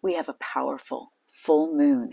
we have a powerful full moon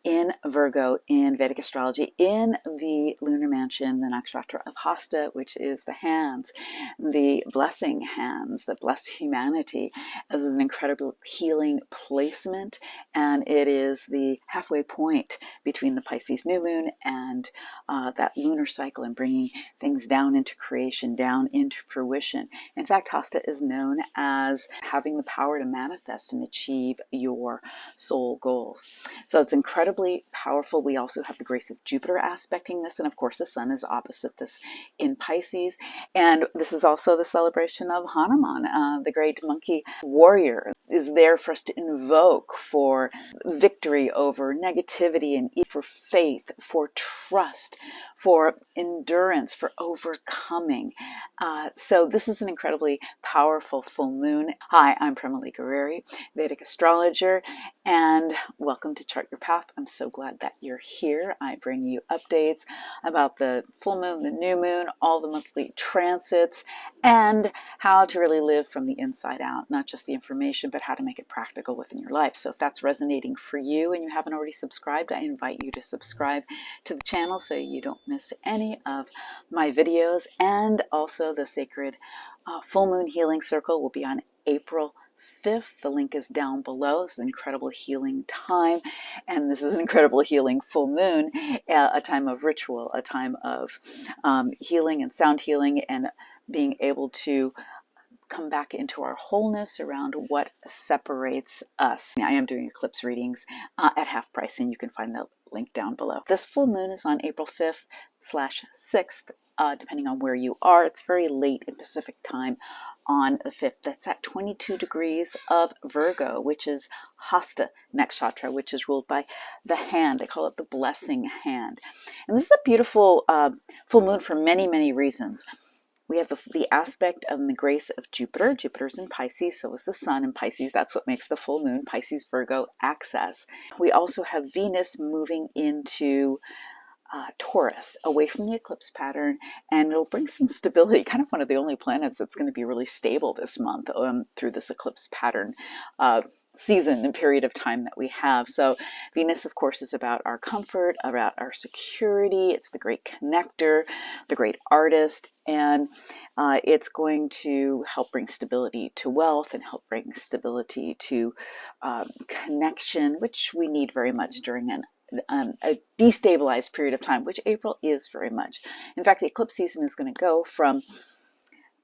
in Virgo in Vedic astrology in the lunar mansion, the nakshatra of Hasta, which is the hands, the blessing hands that bless humanity. This is an incredible healing placement, and it is the halfway point between the Pisces new moon and that lunar cycle, and bringing things down into creation, down into fruition. In fact, Hasta is known as having the power to manifest and achieve your soul goals. So it's incredibly powerful. We also have the grace of Jupiter aspecting this, and of course the sun is opposite this in Pisces. And this is also the celebration of Hanuman, the great monkey warrior, is there for us to invoke for victory over negativity, and for faith, for trust, for endurance, for overcoming. So this is an incredibly powerful full moon. Hi, I'm Prema Gurreri, Vedic astrologer, and welcome to Chart Your Path. I'm so glad that you're here. I bring you updates about the full moon, the new moon, all the monthly transits, and how to really live from the inside out, not just the information, but how to make it practical within your life. So if that's resonating for you and you haven't already subscribed, I invite you to subscribe to the channel so you don't miss any of my videos. And also the Sacred Full Moon Healing Circle will be on April 5th. The link is down below. This is an incredible healing time, and this is an incredible healing full moon, a time of ritual, a time of healing and sound healing, and being able to come back into our wholeness around what separates us. I am doing eclipse readings at half price, and you can find the link down below. This full moon is on April 5th/6th, depending on where you are. It's very late in Pacific time on the 5th. That's at 22 degrees of Virgo, which is Hasta nakshatra, which is ruled by the hand. They call it the blessing hand. And this is a beautiful full moon for many, many reasons. We have the aspect of the grace of Jupiter. Jupiter's in Pisces, so is the sun in Pisces. That's what makes the full moon Pisces-Virgo axis. We also have Venus moving into Taurus, away from the eclipse pattern, and it'll bring some stability. Kind of one of the only planets that's going to be really stable this month through this eclipse pattern season and period of time that we have. So Venus, of course, is about our comfort, about our security. It's the great connector, the great artist, and it's going to help bring stability to wealth and help bring stability to connection, which we need very much during a destabilized period of time, which April is very much. In fact, the eclipse season is going to go from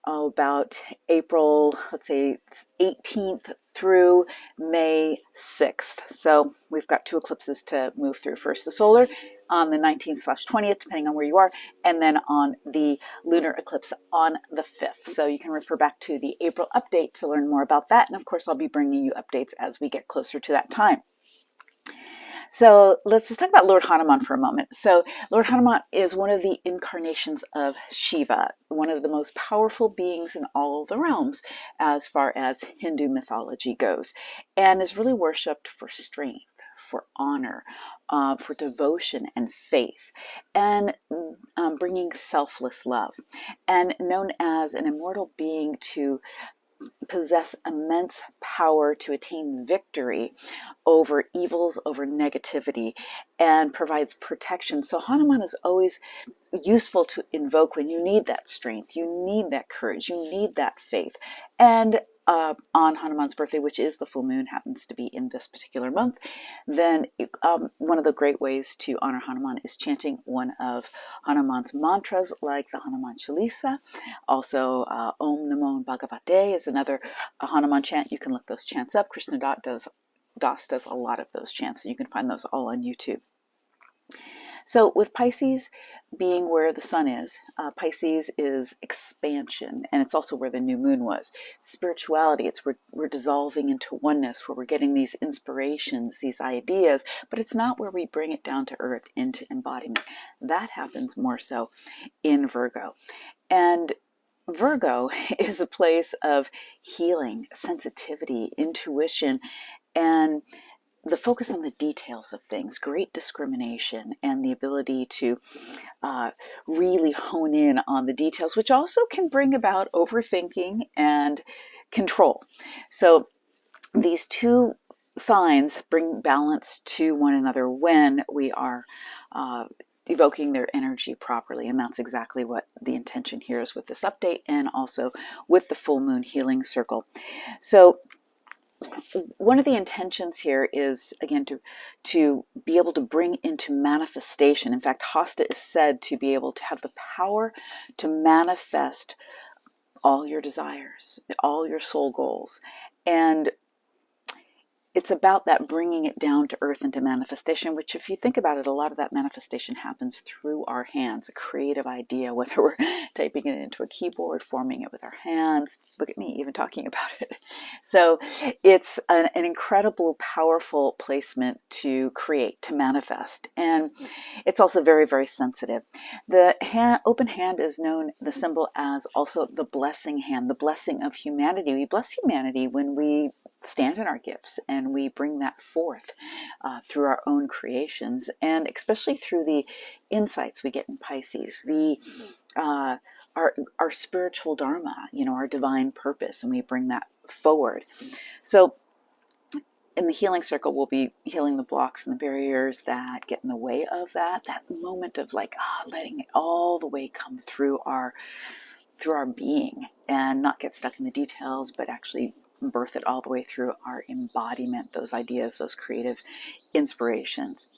about April, let's say 18th through May 6th. So we've got two eclipses to move through. First, the solar on the 19th/20th, depending on where you are, and then on the lunar eclipse on the 5th. So you can refer back to the April update to learn more about that. And of course, I'll be bringing you updates as we get closer to that time. So let's just talk about Lord Hanuman for a moment. So Lord Hanuman is one of the incarnations of Shiva, one of the most powerful beings in all the realms as far as Hindu mythology goes, and is really worshipped for strength, for honor, for devotion and faith, and bringing selfless love, and known as an immortal being to possess immense power to attain victory over evils, over negativity, and provides protection. So Hanuman is always useful to invoke when you need that strength, you need that courage, you need that faith. And on Hanuman's birthday, which is the full moon, happens to be in this particular month, then one of the great ways to honor Hanuman is chanting one of Hanuman's mantras, like the Hanuman Chalisa. Also, Om Namo Bhagavate is another Hanuman chant. You can look those chants up. Krishna Das does a lot of those chants, and you can find those all on YouTube. So with Pisces being where the sun is, Pisces is expansion, and it's also where the new moon was. Spirituality, it's where we're dissolving into oneness, where we're getting these inspirations, these ideas, but it's not where we bring it down to earth into embodiment. That happens more so in Virgo. And Virgo is a place of healing, sensitivity, intuition, and the focus on the details of things, great discrimination, and the ability to really hone in on the details, which also can bring about overthinking and control. So these two signs bring balance to one another when we are evoking their energy properly. And that's exactly what the intention here is with this update, and also with the full moon healing circle. So one of the intentions here is, again, to be able to bring into manifestation. In fact, Hasta is said to be able to have the power to manifest all your desires, all your soul goals. And it's about that bringing it down to earth into manifestation, which, if you think about it, a lot of that manifestation happens through our hands. A creative idea, whether we're typing it into a keyboard, forming it with our hands. Look at me even talking about it. So it's an incredible, powerful placement to create, to manifest. And it's also very, very sensitive. The open hand is known, the symbol, as also the blessing hand, the blessing of humanity. We bless humanity when we stand in our gifts and we bring that forth through our own creations, and especially through the insights we get in Pisces, the our spiritual dharma, our divine purpose, and we bring that forward. So in the healing circle, we'll be healing the blocks and the barriers that get in the way of that moment of letting it all the way come through our being, and not get stuck in the details, but actually birth it all the way through our embodiment, those ideas, those creative inspirations.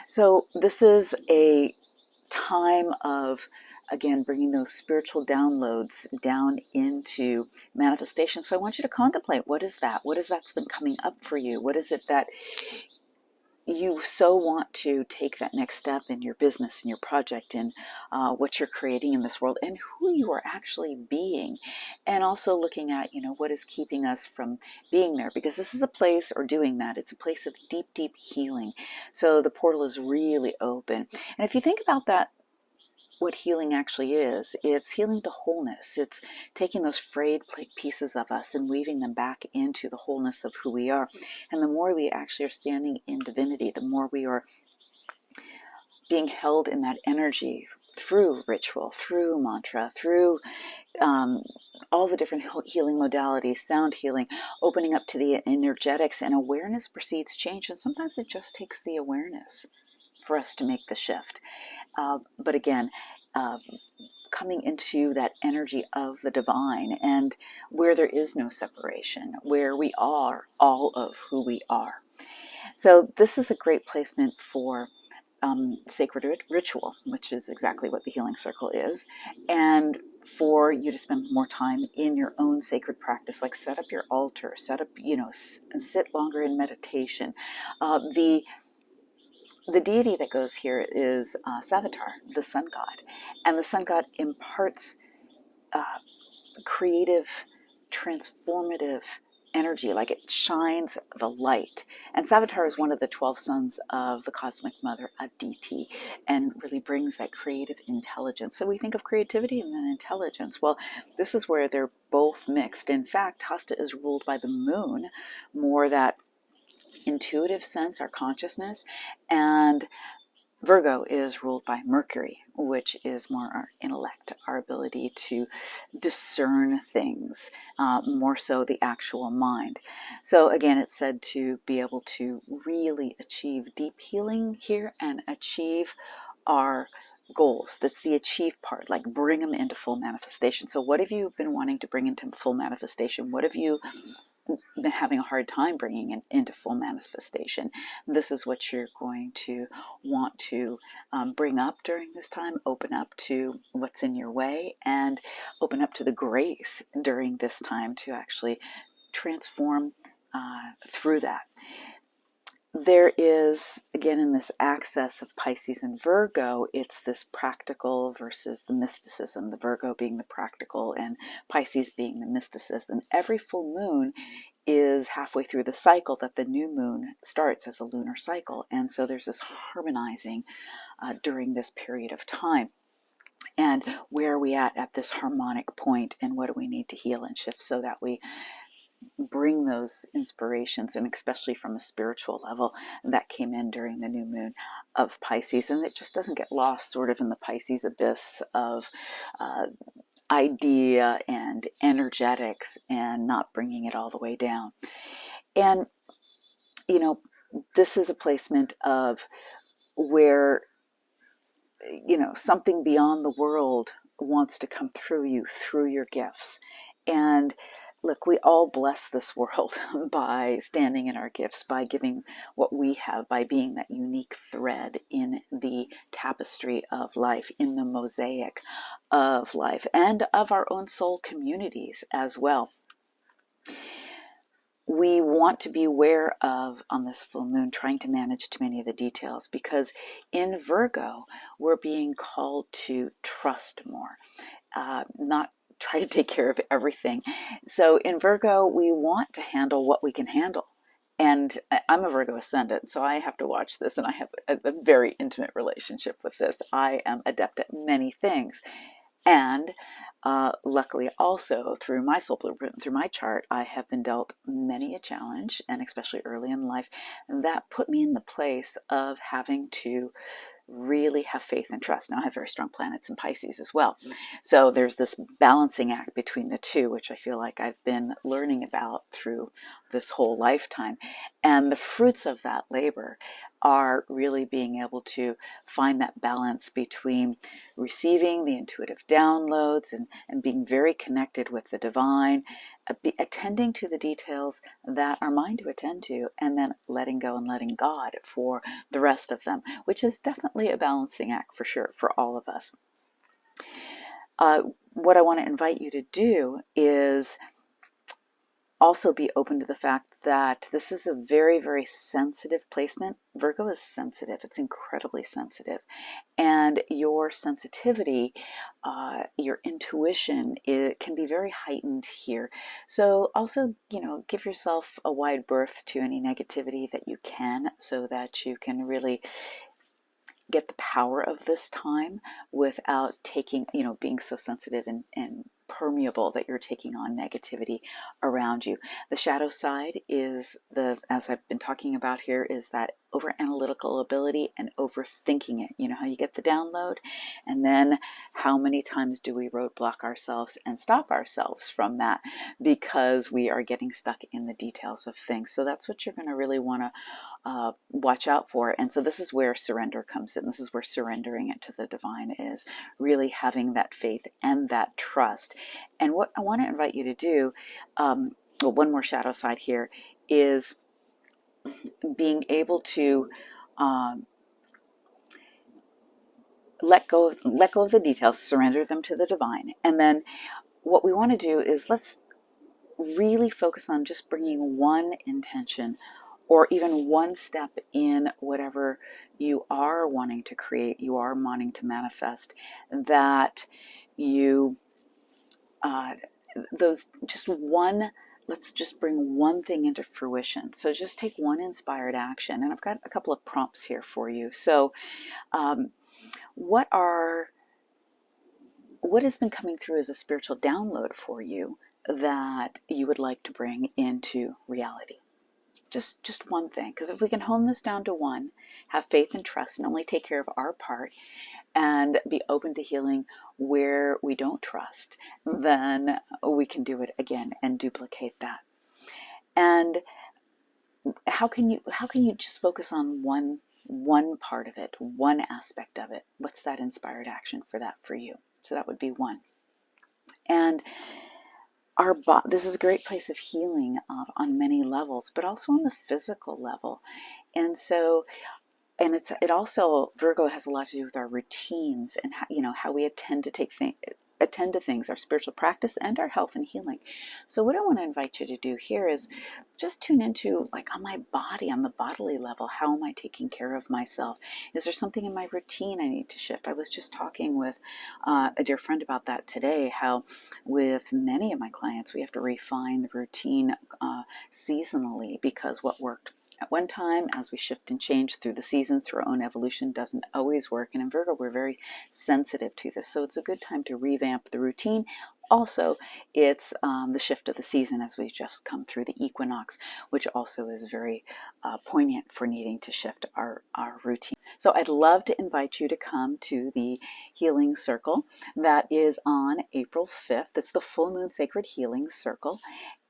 So this is a time of, again, bringing those spiritual downloads down into manifestation. So I want you to contemplate, what is that? What is that's been coming up for you? What is it that you so want to take that next step in your business, in your project, in what you're creating in this world, and who you are actually being? And also looking at, what is keeping us from being there, because this is a place, or doing that, it's a place of deep, deep healing. So the portal is really open. And if you think about that, what healing actually is, it's healing to wholeness. It's taking those frayed pieces of us and weaving them back into the wholeness of who we are. And the more we actually are standing in divinity, the more we are being held in that energy through ritual, through mantra, through all the different healing modalities, sound healing, opening up to the energetics, and awareness precedes change. And sometimes it just takes the awareness for us to make the shift. But again, coming into that energy of the divine, and where there is no separation, where we are all of who we are. So this is a great placement for sacred ritual, which is exactly what the healing circle is, and for you to spend more time in your own sacred practice, like set up your altar, set up, sit longer in meditation. The deity that goes here is Savitar, the sun god. And the sun god imparts creative, transformative energy, like it shines the light. And Savitar is one of the 12 sons of the cosmic mother, Aditi, and really brings that creative intelligence. So we think of creativity and then intelligence. Well, this is where they're both mixed. In fact, Hasta is ruled by the moon, more that intuitive sense, our consciousness, and Virgo is ruled by Mercury, which is more our intellect, our ability to discern things, more so the actual mind. So again, it's said to be able to really achieve deep healing here and achieve our goals. That's the achieve part, like bring them into full manifestation. So what have you been wanting to bring into full manifestation? What have you been having a hard time bringing it into full manifestation? This is what you're going to want to bring up during this time. Open up to what's in your way, and open up to the grace during this time to actually transform through that. There is, again, in this axis of Pisces and Virgo, it's this practical versus the mysticism, the Virgo being the practical and Pisces being the mysticism. Every full moon is halfway through the cycle that the new moon starts as a lunar cycle. And so there's this harmonizing during this period of time. And where are we at this harmonic point, and what do we need to heal and shift so that we bring those inspirations, and especially from a spiritual level, that came in during the new moon of Pisces, and it just doesn't get lost sort of in the Pisces abyss of idea and energetics, and not bringing it all the way down. And you know, this is a placement of where, you know, something beyond the world wants to come through you, through your gifts. And look, we all bless this world by standing in our gifts, by giving what we have, by being that unique thread in the tapestry of life, in the mosaic of life, and of our own soul communities as well. We want to be aware of, on this full moon, trying to manage too many of the details, because in Virgo, we're being called to trust more, not try to take care of everything. So in Virgo, we want to handle what we can handle. And I'm a Virgo ascendant, so I have to watch this, and I have a very intimate relationship with this. I am adept at many things. And luckily also through my soul blueprint, through my chart, I have been dealt many a challenge, and especially early in life, that put me in the place of having to really have faith and trust. Now I have very strong planets in Pisces as well. So there's this balancing act between the two, which I feel like I've been learning about through this whole lifetime. And the fruits of that labor are really being able to find that balance between receiving the intuitive downloads and being very connected with the divine, attending to the details that are mine to attend to, and then letting go and letting God for the rest of them, which is definitely a balancing act for sure for all of us. What I want to invite you to do is also be open to the fact that this is a very, very sensitive placement. Virgo is sensitive. It's incredibly sensitive. And your sensitivity, your intuition, it can be very heightened here. So also, you know, give yourself a wide berth to any negativity that you can, so that you can really get the power of this time without taking, you know, being so sensitive and permeable that you're taking on negativity around you. The shadow side is as I've been talking about here, is that over analytical ability and overthinking it. You know how you get the download, and then how many times do we roadblock ourselves and stop ourselves from that because we are getting stuck in the details of things. So that's what you're going to really want to watch out for. And so this is where surrender comes in. This is where surrendering it to the divine is, really having that faith and that trust. And what I want to invite you to do, well, one more shadow side here, is being able to let go of the details, surrender them to the divine. And then what we want to do is let's really focus on just bringing one intention, or even one step in whatever you are wanting to create, you are wanting to manifest, that you, let's just bring one thing into fruition. So just take one inspired action. And I've got a couple of prompts here for you. So what has been coming through as a spiritual download for you that you would like to bring into reality? Just one thing, because if we can hone this down to one, have faith and trust, and only take care of our part, and be open to healing where we don't trust, then we can do it again and duplicate that. And how can you just focus on one part of it, one aspect of it? What's that inspired action for that for you? So that would be one. And this is a great place of healing on many levels, but also on the physical level. And so, and it also, Virgo has a lot to do with our routines and how, you know, how we attend to things, our spiritual practice and our health and healing. So what I want to invite you to do here is just tune into, like, on my body, on the bodily level, how am I taking care of myself? Is there something in my routine I need to shift? I was just talking with a dear friend about that today, how with many of my clients, we have to refine the routine seasonally, because what worked at one time, as we shift and change through the seasons, through our own evolution, doesn't always work. And in Virgo, we're very sensitive to this. So it's a good time to revamp the routine. Also, it's the shift of the season as we've just come through the equinox, which also is very poignant for needing to shift our routine. So I'd love to invite you to come to the Healing Circle. That is on April 5th. It's the Full Moon Sacred Healing Circle.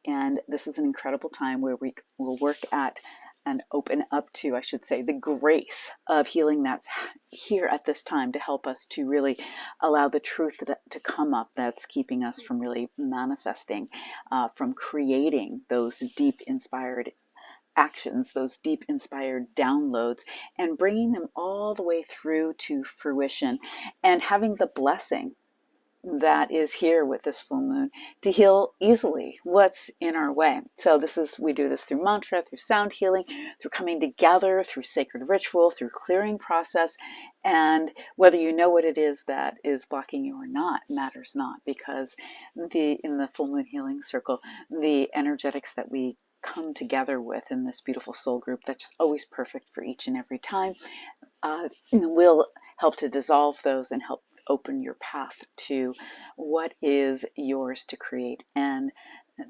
And this is an incredible time where we will work at and open up to, I should say, the grace of healing that's here at this time to help us to really allow the truth to come up that's keeping us from really manifesting, from creating those deep inspired actions, those deep inspired downloads, and bringing them all the way through to fruition, and having the blessing that is here with this full moon to heal easily what's in our way. So we do this through mantra, through sound healing, through coming together, through sacred ritual, through clearing process. And whether you know what it is that is blocking you or not matters not, because in the full moon healing circle, the energetics that we come together with in this beautiful soul group that's always perfect for each and every time will help to dissolve those and help open your path to what is yours to create and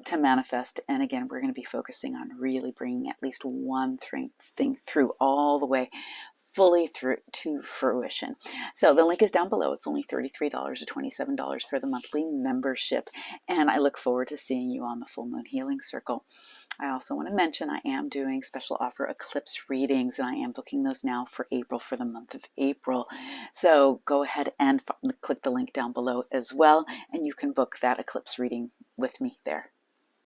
to manifest. And again, we're going to be focusing on really bringing at least one thing through all the way fully through to fruition. So the link is down below. It's only $33 or $27 for the monthly membership. And I look forward to seeing you on the Full Moon Healing Circle. I also want to mention I am doing special offer eclipse readings, and I am booking those now for April, for the month of April. So go ahead and click the link down below as well, and you can book that eclipse reading with me there.